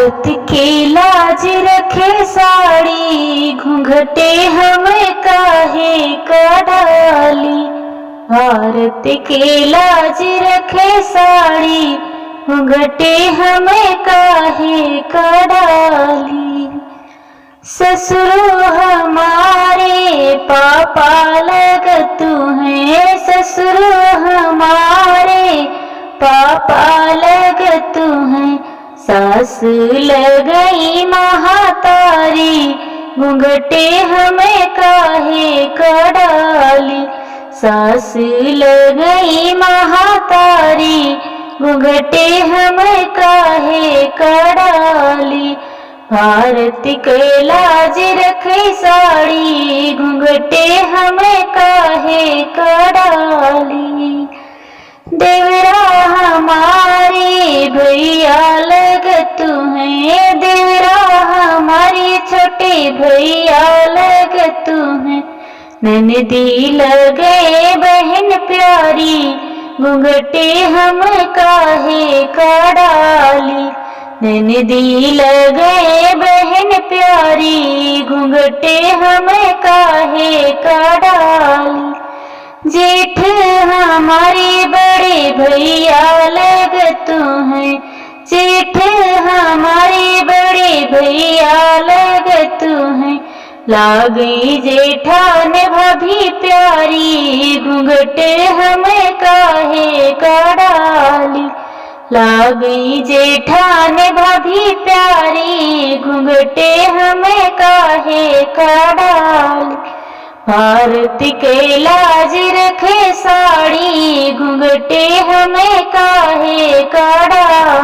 भारत की लाज रखे साड़ी, घूंघटे हमें काहे का डाली। भारत की लाज रखे साड़ी, घूंघटे हमें काहे का डाली। ससुरो हमारे पापा लगतु हैं, ससुरो हमारे पापा लगतु हैं। सास लगई महातारी, घूंघटे हमें काहे का डाली। सास लगई महातारी, घूंघटे हमें काहे का डाली। भारत के लाज रखे साड़ी, घूंघटे हमें काहे का डाली। देवरा हमारे भैया लगतु हैं, देवरा हमारे छोटे भैया लगतु हैं। ननदी लगे बहन प्यारी, घूंघटे हम काहे का डाली। ननदी लगे बहन प्यारी, घूंघटे हम काहे का डाली। जेठ हमारे बड़े भैया लगतु हैं, जेठ हमारे बड़े भैया लगतु हैं। लागी जेठान भाभी प्यारी, घूंघटे हमें काहे का डाली। लागी जेठान भाभी प्यारी, घूंघटे हमें काहे का डाली। भारत के लाज रखे साड़ी, घूंघटे हमें काहे का डाली।